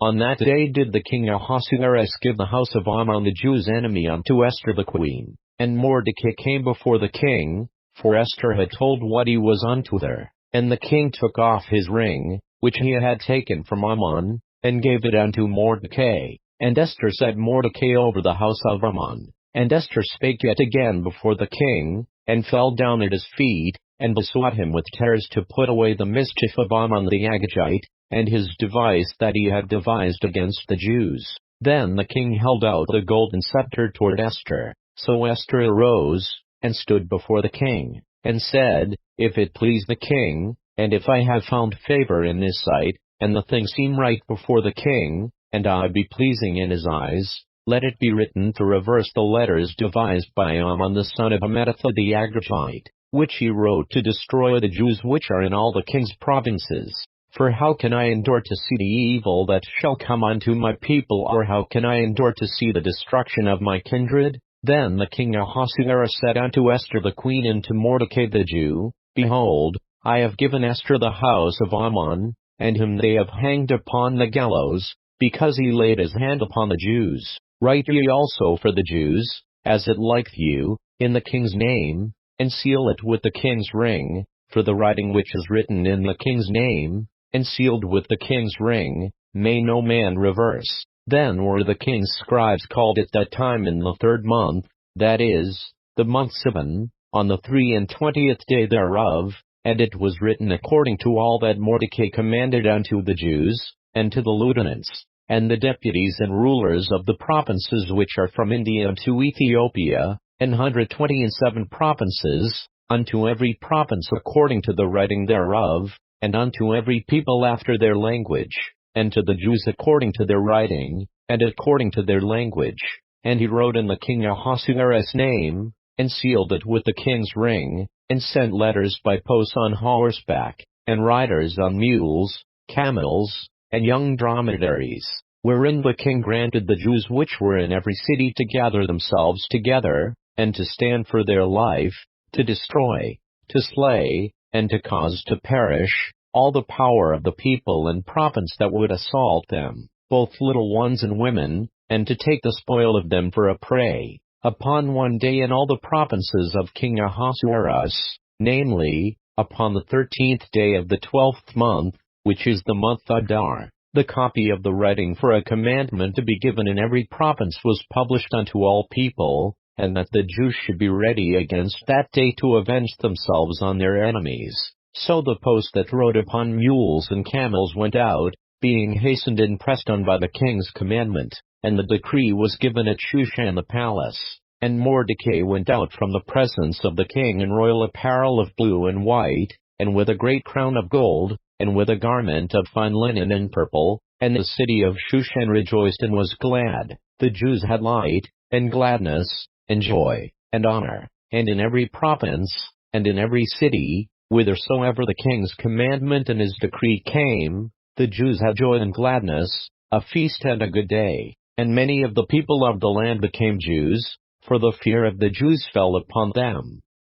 On that day did the king Ahasuerus give the house of Haman the Jews' enemy unto Esther the queen. And Mordecai came before the king, for Esther had told what he was unto her. And the king took off his ring, which he had taken from Haman, and gave it unto Mordecai. And Esther set Mordecai over the house of Haman. And Esther spake yet again before the king, and fell down at his feet, and besought him with tears to put away the mischief of Haman the Agagite, and his device that he had devised against the Jews. Then the king held out the golden sceptre toward Esther. So Esther arose, and stood before the king, and said, If it please the king, and if I have found favor in his sight, and the thing seem right before the king, and I be pleasing in his eyes, let it be written to reverse the letters devised by Haman the son of Hammedatha the Agagite, which he wrote to destroy the Jews which are in all the king's provinces. For how can I endure to see the evil that shall come unto my people, or how can I endure to see the destruction of my kindred? Then the king Ahasuerus said unto Esther the queen and to Mordecai the Jew, Behold, I have given Esther the house of Haman, and him they have hanged upon the gallows, because he laid his hand upon the Jews. Write ye also for the Jews, as it liketh you, in the king's name, and seal it with the king's ring, for the writing which is written in the king's name, and sealed with the king's ring, may no man reverse. Then were the king's scribes called at that time in the 3rd month, that is, the month Sivan, on the 23 day thereof, and it was written according to all that Mordecai commanded unto the Jews, and to the lieutenants, and the deputies and rulers of the provinces which are from India to Ethiopia, and 127 provinces, unto every province according to the writing thereof, and unto every people after their language, and to the Jews according to their writing, and according to their language. And he wrote in the king Ahasuerus' name, and sealed it with the king's ring, and sent letters by post on horseback, and riders on mules, camels, and young dromedaries, wherein the king granted the Jews which were in every city to gather themselves together, and to stand for their life, to destroy, to slay, and to cause to perish, all the power of the people and province that would assault them, both little ones and women, and to take the spoil of them for a prey, upon one day in all the provinces of King Ahasuerus, namely, upon the 13th day of the 12th month, which is the month Adar. The copy of the writing for a commandment to be given in every province was published unto all people, and that the Jews should be ready against that day to avenge themselves on their enemies. So the post that rode upon mules and camels went out, being hastened and pressed on by the king's commandment, and the decree was given at Shushan the palace. And Mordecai went out from the presence of the king in royal apparel of blue and white, and with a great crown of gold, and with a garment of fine linen and purple, and the city of Shushan rejoiced and was glad. The Jews had light, and gladness, and joy, and honor, and in every province, and in every city, whithersoever the king's commandment and his decree came, the Jews had joy and gladness, a feast and a good day. And many of the people of the land became Jews, for the fear of the Jews fell upon them.